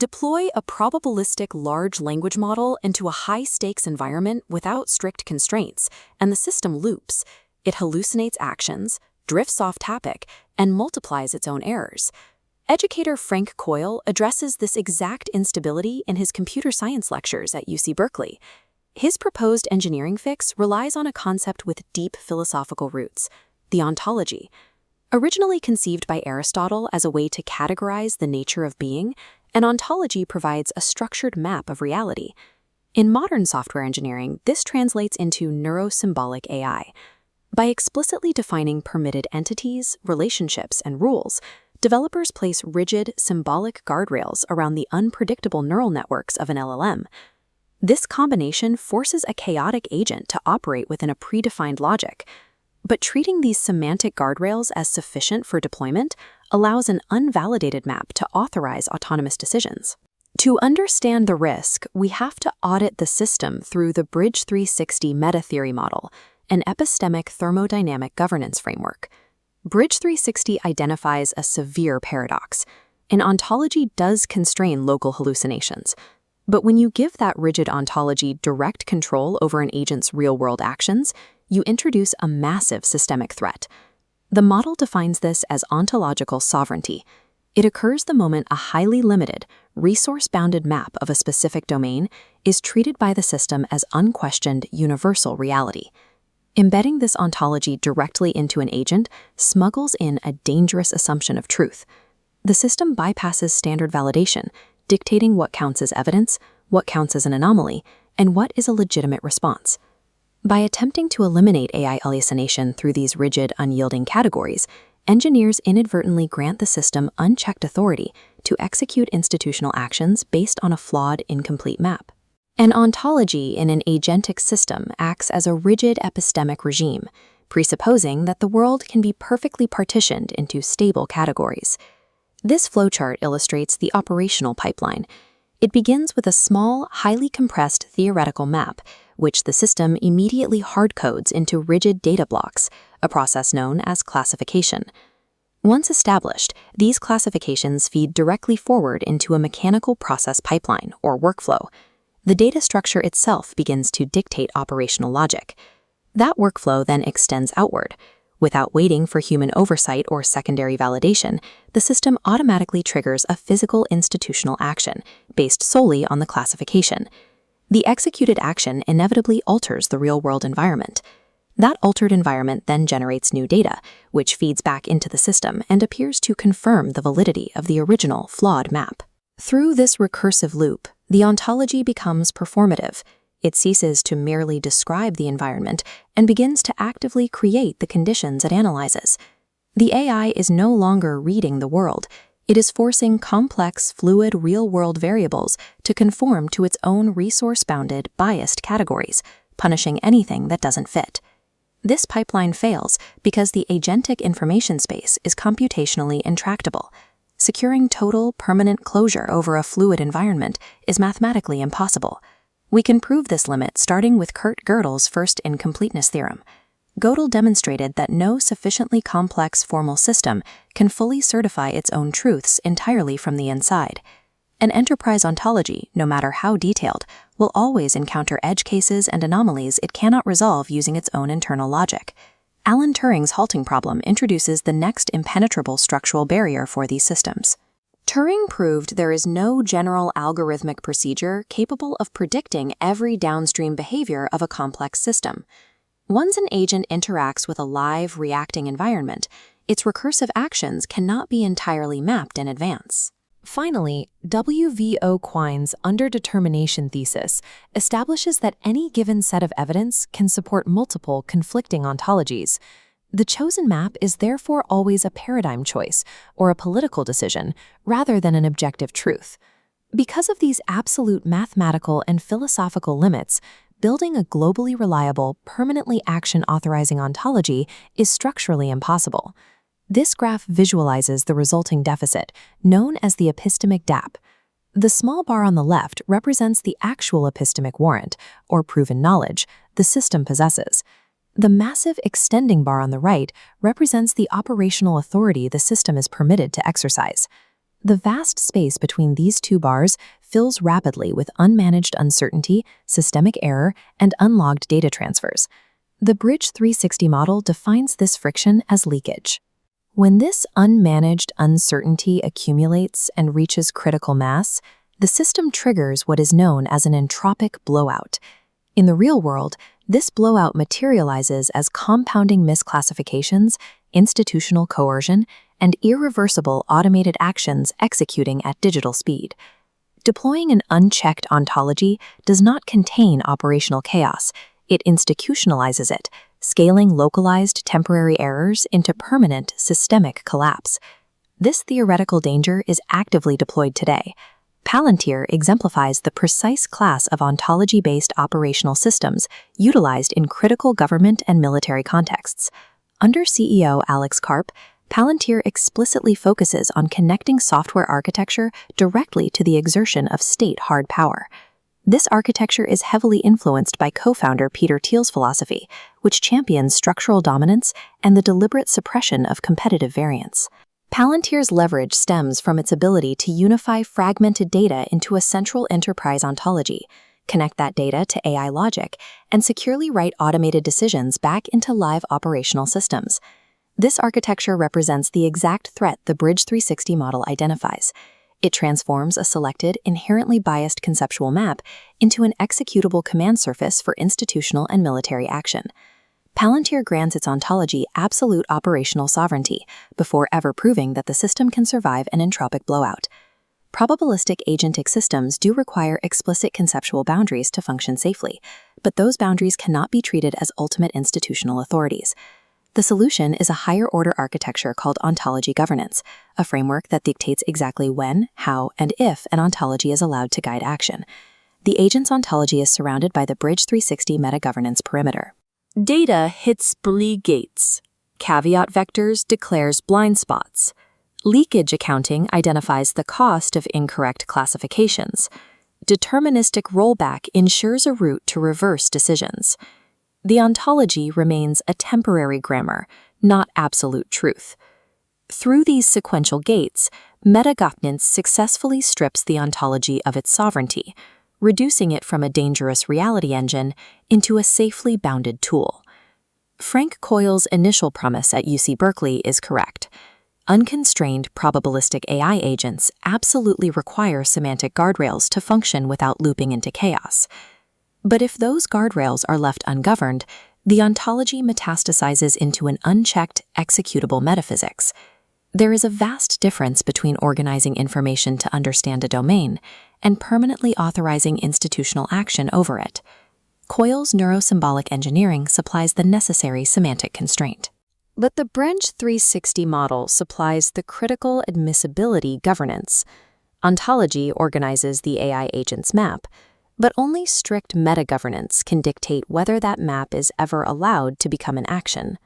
Deploy a probabilistic large language model into a high-stakes environment without strict constraints, and the system loops. It hallucinates actions, drifts off topic, and multiplies its own errors. Educator Frank Coyle addresses this exact instability in his computer science lectures at UC Berkeley. His proposed engineering fix relies on a concept with deep philosophical roots, the ontology. Originally conceived by Aristotle as a way to categorize the nature of being, an ontology provides a structured map of reality. In modern software engineering, this translates into neurosymbolic AI. By explicitly defining permitted entities, relationships, and rules, developers place rigid, symbolic guardrails around the unpredictable neural networks of an LLM. This combination forces a chaotic agent to operate within a predefined logic. But treating these semantic guardrails as sufficient for deployment allows an unvalidated map to authorize autonomous decisions. To understand the risk, we have to audit the system through the Bridge360 Metatheory Model, an epistemic thermodynamic governance framework. Bridge360 identifies a severe paradox. An ontology does constrain local hallucinations, but when you give that rigid ontology direct control over an agent's real-world actions, you introduce a massive systemic threat. The model defines this as ontological sovereignty. It occurs the moment a highly limited, resource-bounded map of a specific domain is treated by the system as unquestioned universal reality. Embedding this ontology directly into an agent smuggles in a dangerous assumption of truth. The system bypasses standard validation, dictating what counts as evidence, what counts as an anomaly, and what is a legitimate response. By attempting to eliminate AI hallucination through these rigid, unyielding categories, engineers inadvertently grant the system unchecked authority to execute institutional actions based on a flawed, incomplete map. An ontology in an agentic system acts as a rigid epistemic regime, presupposing that the world can be perfectly partitioned into stable categories. This flowchart illustrates the operational pipeline. It begins with a small, highly compressed theoretical map, which the system immediately hardcodes into rigid data blocks, a process known as classification. Once established, these classifications feed directly forward into a mechanical process pipeline, or workflow. The data structure itself begins to dictate operational logic. That workflow then extends outward. Without waiting for human oversight or secondary validation, the system automatically triggers a physical institutional action based solely on the classification. The executed action inevitably alters the real-world environment. That altered environment then generates new data, which feeds back into the system and appears to confirm the validity of the original flawed map. Through this recursive loop, the ontology becomes performative. It ceases to merely describe the environment and begins to actively create the conditions it analyzes. The AI is no longer reading the world. It is forcing complex, fluid, real-world variables to conform to its own resource-bounded, biased categories, punishing anything that doesn't fit. This pipeline fails because the agentic information space is computationally intractable. Securing total, permanent closure over a fluid environment is mathematically impossible. We can prove this limit starting with Kurt Gödel's first incompleteness theorem. Gödel demonstrated that no sufficiently complex formal system can fully certify its own truths entirely from the inside. An enterprise ontology, no matter how detailed, will always encounter edge cases and anomalies it cannot resolve using its own internal logic. Alan Turing's halting problem introduces the next impenetrable structural barrier for these systems. Turing proved there is no general algorithmic procedure capable of predicting every downstream behavior of a complex system. Once an agent interacts with a live, reacting environment, its recursive actions cannot be entirely mapped in advance. Finally, W.V.O. Quine's underdetermination thesis establishes that any given set of evidence can support multiple conflicting ontologies. The chosen map is therefore always a paradigm choice or a political decision rather than an objective truth. Because of these absolute mathematical and philosophical limits, building a globally reliable, permanently action-authorizing ontology is structurally impossible. This graph visualizes the resulting deficit, known as the epistemic gap. The small bar on the left represents the actual epistemic warrant, or proven knowledge, the system possesses. The massive extending bar on the right represents the operational authority the system is permitted to exercise. The vast space between these two bars fills rapidly with unmanaged uncertainty, systemic error, and unlogged data transfers. The Bridge360 model defines this friction as leakage. When this unmanaged uncertainty accumulates and reaches critical mass, the system triggers what is known as an entropic blowout. In the real world, this blowout materializes as compounding misclassifications, institutional coercion, and irreversible automated actions executing at digital speed. Deploying an unchecked ontology does not contain operational chaos. It institutionalizes it, scaling localized temporary errors into permanent systemic collapse. This theoretical danger is actively deployed today. Palantir exemplifies the precise class of ontology-based operational systems utilized in critical government and military contexts. Under CEO Alex Karp, Palantir explicitly focuses on connecting software architecture directly to the exertion of state hard power. This architecture is heavily influenced by co-founder Peter Thiel's philosophy, which champions structural dominance and the deliberate suppression of competitive variance. Palantir's leverage stems from its ability to unify fragmented data into a central enterprise ontology, connect that data to AI logic, and securely write automated decisions back into live operational systems. This architecture represents the exact threat the Bridge360 model identifies. It transforms a selected, inherently biased conceptual map into an executable command surface for institutional and military action. Palantir grants its ontology absolute operational sovereignty before ever proving that the system can survive an entropic blowout. Probabilistic agentic systems do require explicit conceptual boundaries to function safely, but those boundaries cannot be treated as ultimate institutional authorities. The solution is a higher-order architecture called ontology governance, a framework that dictates exactly when, how, and if an ontology is allowed to guide action. The agent's ontology is surrounded by the Bridge360 meta-governance perimeter. Data hits bully gates. Caveat vectors declares blind spots. Leakage accounting identifies the cost of incorrect classifications. Deterministic rollback ensures a route to reverse decisions. The ontology remains a temporary grammar, not absolute truth. Through these sequential gates, meta-governance successfully strips the ontology of its sovereignty, reducing it from a dangerous reality engine into a safely bounded tool. Frank Coyle's initial premise at UC Berkeley is correct. Unconstrained probabilistic AI agents absolutely require semantic guardrails to function without looping into chaos. But if those guardrails are left ungoverned, the ontology metastasizes into an unchecked, executable metaphysics. There is a vast difference between organizing information to understand a domain and permanently authorizing institutional action over it. Coyle's neurosymbolic engineering supplies the necessary semantic constraint. But the Bridge360 model supplies the critical admissibility governance. Ontology organizes the AI agent's map, but only strict meta-governance can dictate whether that map is ever allowed to become an action.